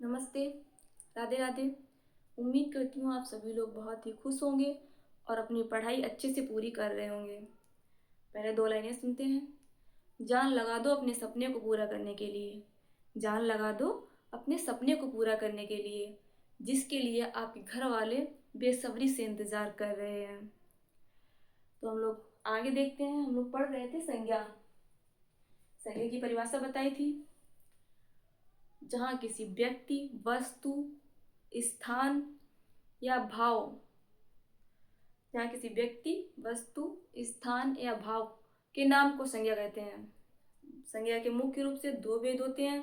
नमस्ते, राधे राधे। उम्मीद करती हूँ आप सभी लोग बहुत ही खुश होंगे और अपनी पढ़ाई अच्छे से पूरी कर रहे होंगे। पहले दो लाइनें सुनते हैं। जान लगा दो अपने सपने को पूरा करने के लिए, जान लगा दो अपने सपने को पूरा करने के लिए, जिसके लिए आपके घर वाले बेसब्री से इंतज़ार कर रहे हैं। तो हम लोग आगे देखते हैं। हम लोग पढ़ रहे थे संज्ञा। संज्ञा की परिभाषा बताई थी। जहाँ किसी व्यक्ति, वस्तु, स्थान या भाव, जहाँ किसी व्यक्ति, वस्तु, स्थान या भाव के नाम को संज्ञा कहते हैं। संज्ञा के मुख्य रूप से दो भेद होते हैं।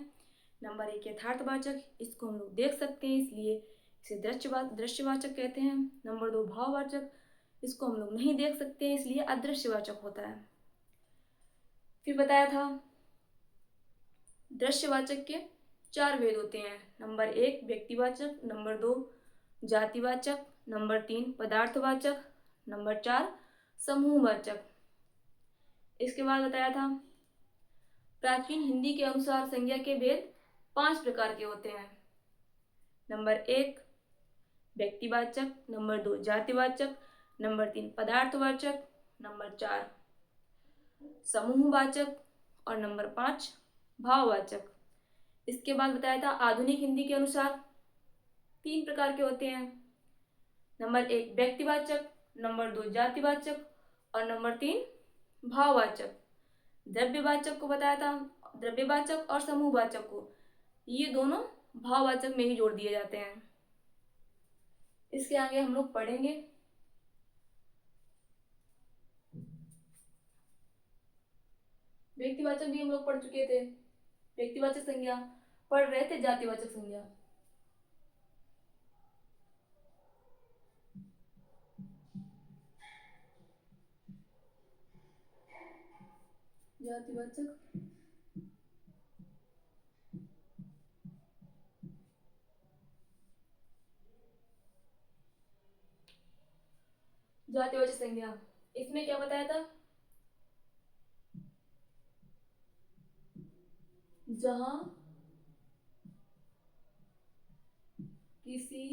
नंबर एक यथार्थवाचक, इसको हम लोग देख सकते हैं इसलिए इसे दृश्यवाचक कहते हैं। नंबर दो भाववाचक, इसको हम लोग नहीं देख सकते हैं इसलिए अदृश्यवाचक होता है। फिर बताया था दृश्यवाचक के चार भेद होते हैं। नंबर एक व्यक्तिवाचक, नंबर दो जातिवाचक, नंबर तीन पदार्थवाचक, नंबर चार समूहवाचक। इसके बाद बताया था प्राचीन हिंदी के अनुसार संज्ञा के भेद 5 प्रकार के होते हैं। नंबर एक व्यक्तिवाचक, नंबर दो जातिवाचक, नंबर तीन पदार्थवाचक, नंबर चार समूहवाचक और नंबर पाँच भाववाचक। इसके बाद बताया था आधुनिक हिंदी के अनुसार 3 प्रकार के होते हैं। नंबर एक व्यक्तिवाचक, नंबर दो जातिवाचक और नंबर तीन भाववाचक। द्रव्यवाचक को बताया था, द्रव्यवाचक और समूहवाचक को ये दोनों भाववाचक में ही जोड़ दिए जाते हैं। इसके आगे हम लोग पढ़ेंगे व्यक्तिवाचक भी हम लोग पढ़ चुके थे। व्यक्तिवाचक संज्ञा पढ़ रहे थे। जातिवाचक संज्ञा जातिवाचक जातिवाचक संज्ञा इसमें क्या बताया था, जहां किसी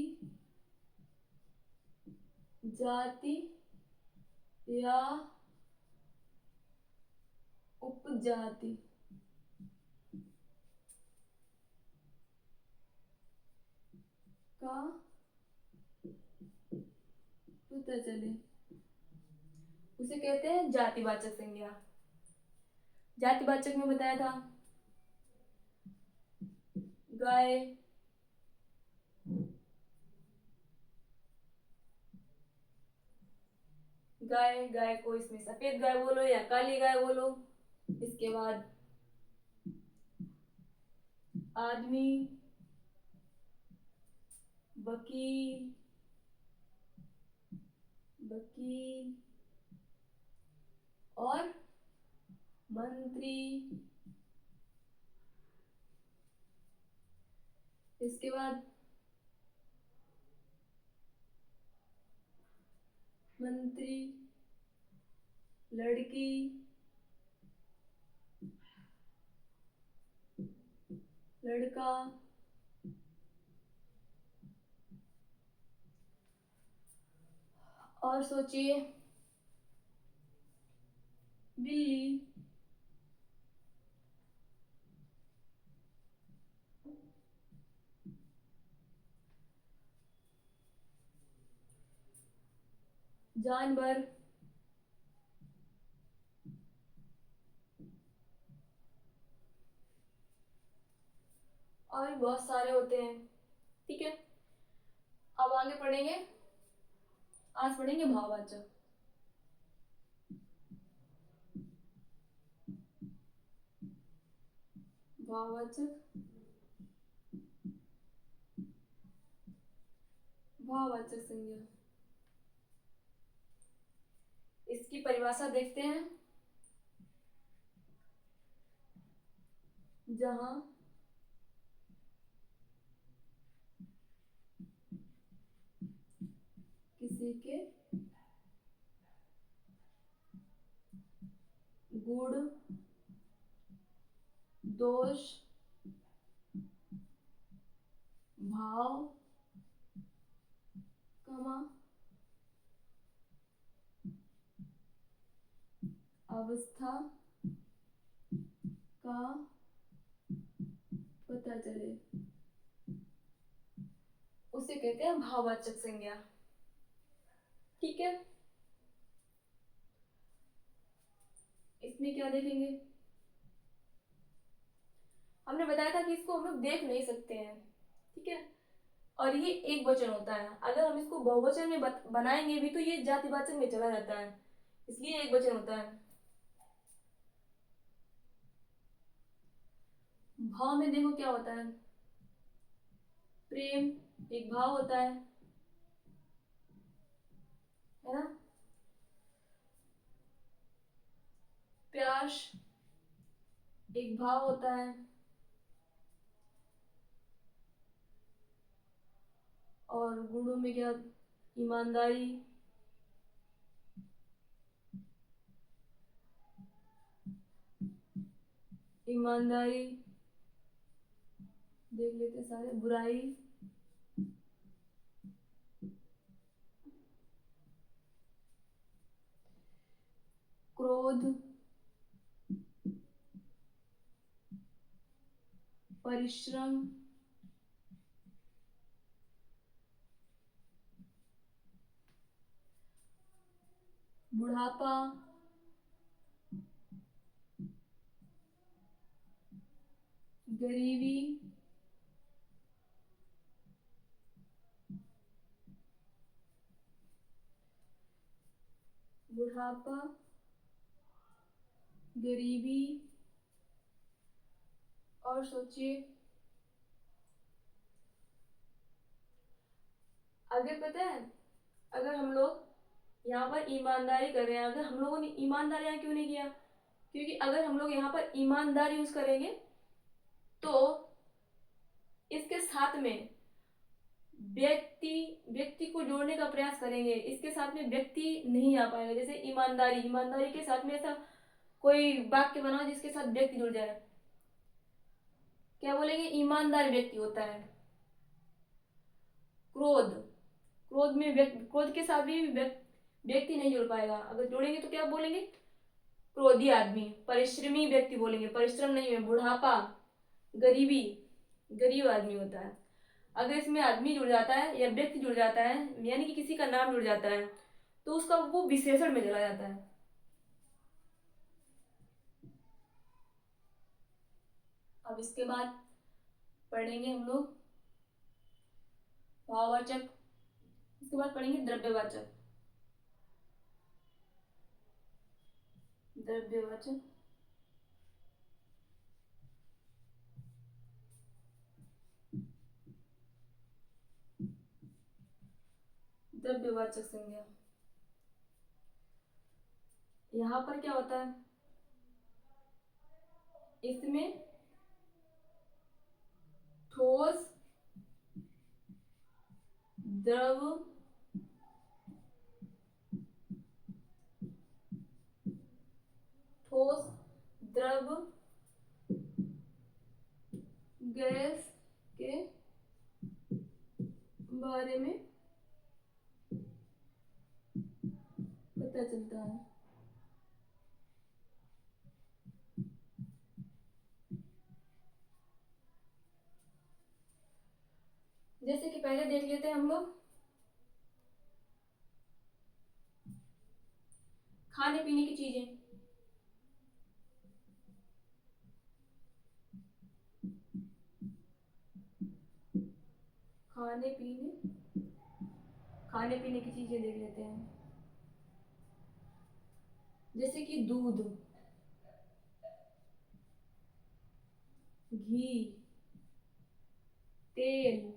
जाति या उपजाति का पता चले उसे कहते हैं जातिवाचक संज्ञा। जातिवाचक में बताया था गाय, गाय को इसमें सफेद गाय बोलो या काली गाय बोलो। इसके बाद आदमी, वकील, और मंत्री। इसके बाद मंत्री, लड़की, लड़का, और सोचिए बिल्ली, जानवर, और भी बहुत सारे होते हैं। ठीक है, अब आगे पढ़ेंगे। आज पढ़ेंगे भाववाचक। भाववाचक, भाववाचक संज्ञा इसकी परिभाषा देखते हैं। जहां किसी के गुण, दोष, भाव, कमा, अवस्था का पता चले, उसे कहते हैं भाववाचक संज्ञा। ठीक है, इसमें क्या देखेंगे? हमने बताया था कि इसको हम लोग देख नहीं सकते हैं, ठीक है, और ये एक वचन होता है। अगर हम इसको बहुवचन में बनाएंगे भी तो ये जातिवाचक में चला जाता है, इसलिए एक वचन होता है। भाव में देखो क्या होता है, प्रेम एक भाव होता है ना, प्यास एक भाव होता है, और गुणों में क्या, ईमानदारी, ईमानदारी देख लेते सारे, बुराई, क्रोध, परिश्रम, बुढ़ापा, गरीबी, बुढ़ापा, गरीबी, और सोचिए आगे पता है, अगर हम लोग यहाँ पर ईमानदारी कर रहे हैं, अगर हम लोगों ने ईमानदारी यहाँ क्यों नहीं किया, क्योंकि अगर हम लोग यहाँ पर ईमानदार यूज करेंगे तो इसके साथ में व्यक्ति व्यक्ति को जोड़ने का प्रयास करेंगे, इसके साथ में व्यक्ति नहीं आ पाएगा। जैसे ईमानदारी, ईमानदारी के साथ में ऐसा कोई वाक्य बनाओ जिसके साथ व्यक्ति जुड़ जाए, क्या बोलेंगे? ईमानदार व्यक्ति होता है। क्रोध, क्रोध में क्रोध के साथ भी व्यक्ति नहीं जुड़ पाएगा, अगर जोड़ेंगे तो क्या बोलेंगे? क्रोधी आदमी। परिश्रमी व्यक्ति बोलेंगे, परिश्रम नहीं है। बुढ़ापा, गरीबी, गरीब आदमी होता है। अगर इसमें आदमी जुड़ जाता है या व्यक्ति जुड़ जाता है, यानी कि किसी का नाम जुड़ जाता है, तो उसका वो विशेषण में चला जाता है। अब इसके बाद पढ़ेंगे हम लोग भाववाचक, इसके बाद पढ़ेंगे द्रव्यवाचक। द्रव्यवाचक, द्रव्यवाचक संज्ञा। यहाँ पर क्या होता है, इसमें ठोस, द्रव, ठोस, द्रव, गैस के बारे में पता चलता है। जैसे कि पहले देख लेते हैं हम लोग खाने पीने की चीजें। खाने पीने की चीजें देख लेते हैं, जैसे कि दूध, घी, तेल,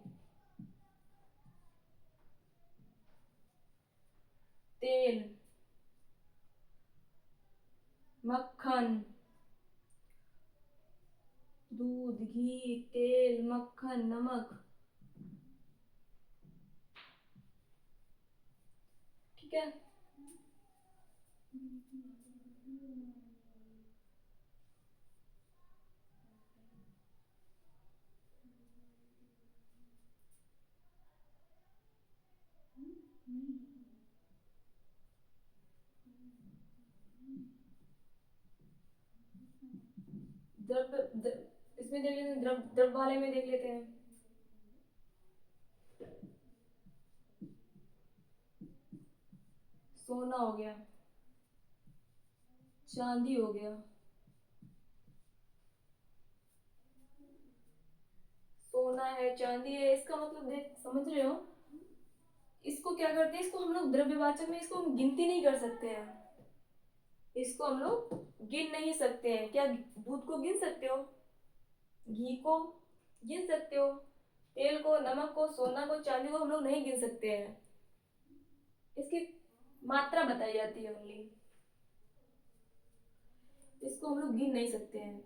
तेल, मक्खन, दूध, घी, तेल, मक्खन, नमक। ठीक है, इसमें देख लेते हैं, द्रव वाले में देख लेते हैं। सोना हो गया, चांदी हो गया, सोना है, चांदी है, इसका मतलब देख, समझ रहे हो? इसको क्या करते हैं, इसको हम लोग द्रव्यवाचक में इसको हम गिनती नहीं कर सकते हैं, इसको हम लोग गिन नहीं सकते हैं। क्या दूध को गिन सकते हो? घी को गिन सकते हो? तेल को, नमक को, सोना को, चांदी को हम लोग नहीं गिन सकते हैं। इसकी मात्रा बताई जाती है ओनली, इसको हम लोग गिन नहीं सकते हैं।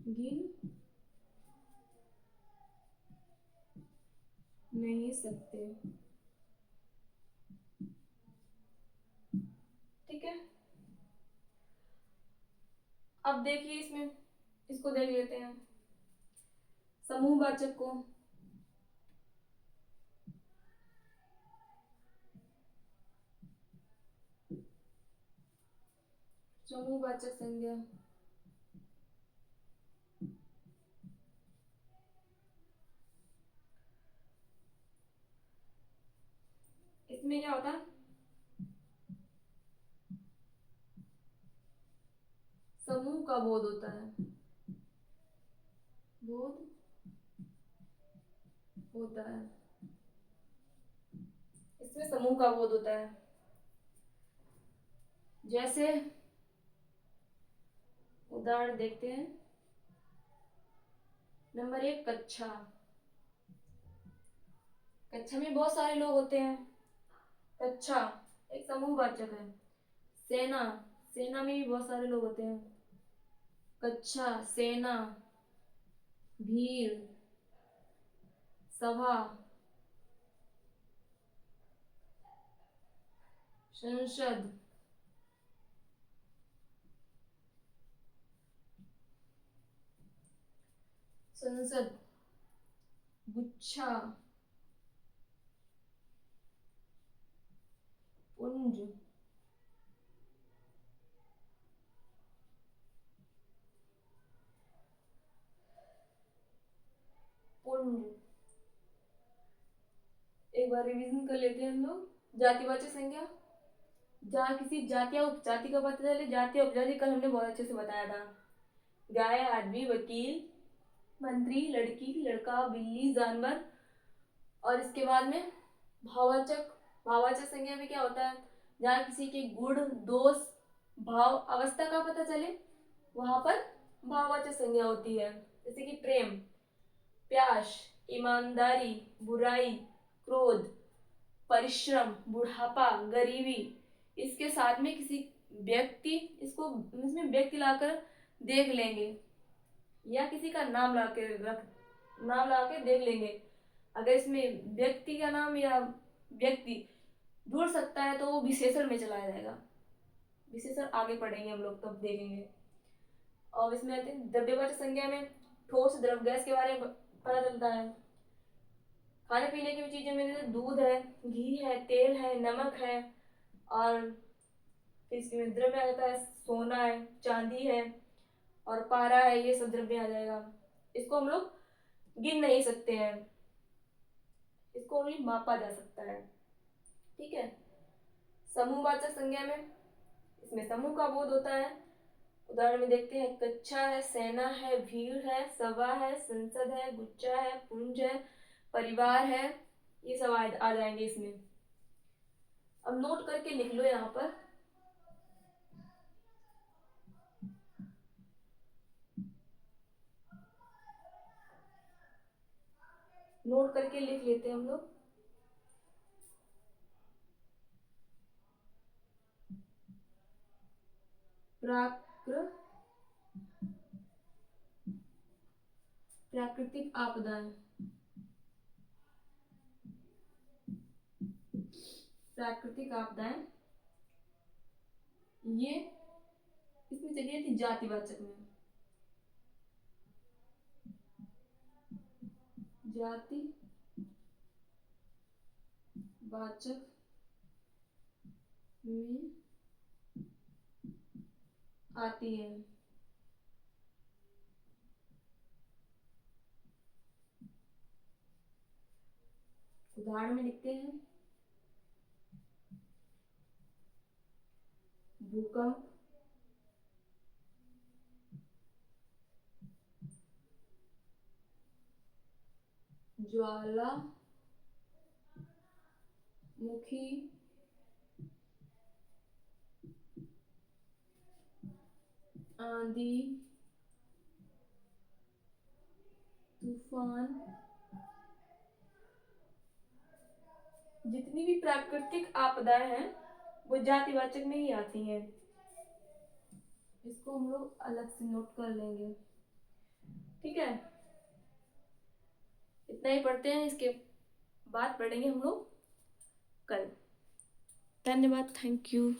गिन नहीं सकते, ठीक है। अब देखिए इसमें, इसको देख लेते हैं, समूहवाचक को। समूहवाचक संज्ञा, इसमें क्या होता है, समूह का बोध होता है, बोध होता है, इसमें समूह का बोध होता है। जैसे उदाहरण देखते हैं, नंबर 1 कक्षा, कक्षा में बहुत सारे लोग होते हैं, कक्षा एक समूहवाचक है। सेना, सेना में भी बहुत सारे लोग होते हैं, कक्षा, सेना, भीड़, सभा, संसद, संसद, गुच्छा, पुंज, पुंज। एक बार रिवीजन कर लेते हैं हम लोग। जातिवाचक संज्ञा, जहाँ किसी जाति या उपजाति का पता चले, जाति या उपजाति कल हमने बहुत अच्छे से बताया था। गाय, आदमी, वकील, मंत्री, लड़की, लड़का, बिल्ली, जानवर। और इसके बाद में भाववाचक, भाववाचक संज्ञा में क्या होता है, जहाँ किसी के गुण, दोष, भाव, अवस्था का पता चले, वहां पर भाववाचक संज्ञा होती है। जैसे कि प्रेम, प्यास, ईमानदारी, बुराई, क्रोध, परिश्रम, बुढ़ापा, गरीबी। इसके साथ में किसी व्यक्ति, इसको इसमें व्यक्ति लाकर देख लेंगे, या किसी का नाम नाम ला के देख लेंगे। अगर इसमें व्यक्ति का नाम या व्यक्ति जुड़ सकता है तो वो विशेषण में चला जाएगा। विशेषण आगे पढ़ेंगे हम लोग, तब देखेंगे। और इसमें आते हैं द्रव्यवाचक संज्ञा में, ठोस, द्रव, गैस के बारे में पता चलता है। खाने पीने की चीजें में दूध है, घी है, तेल है, नमक है। और फिर इसमें द्रव्य आ जाता है, सोना है, चांदी है और पारा है, ये सब द्रव्य आ जाएगा। इसको हम लोग गिन नहीं सकते हैं, इसको ओनली मापा जा सकता है, ठीक है। समूहवाचक संज्ञा में इसमें समूह का बोध होता है। उदाहरण में देखते हैं, कक्षा है, सेना है, भीड़ है, सभा है, संसद है, गुच्छा है, पुंज है, परिवार है, ये सब आ जाएंगे इसमें। अब नोट करके लिख लो यहाँ पर। नोट करके लिख लेते हैं हम लोग। प्राकृतिक आपदाएं, प्राकृतिक आपदाएं, ये इसमें चलिए थी जातिवाचक में, जाति वाचक में आती है। उदाहरण में लिखते हैं भूकंप, ज्वालामुखी, आंधी, तूफान, जितनी भी प्राकृतिक आपदाएं हैं वो जातिवाचक में ही आती हैं। इसको हम लोग अलग से नोट कर लेंगे, ठीक है। इतना ही पढ़ते हैं, इसके बाद पढ़ेंगे हम लोग कल। धन्यवाद, थैंक यू।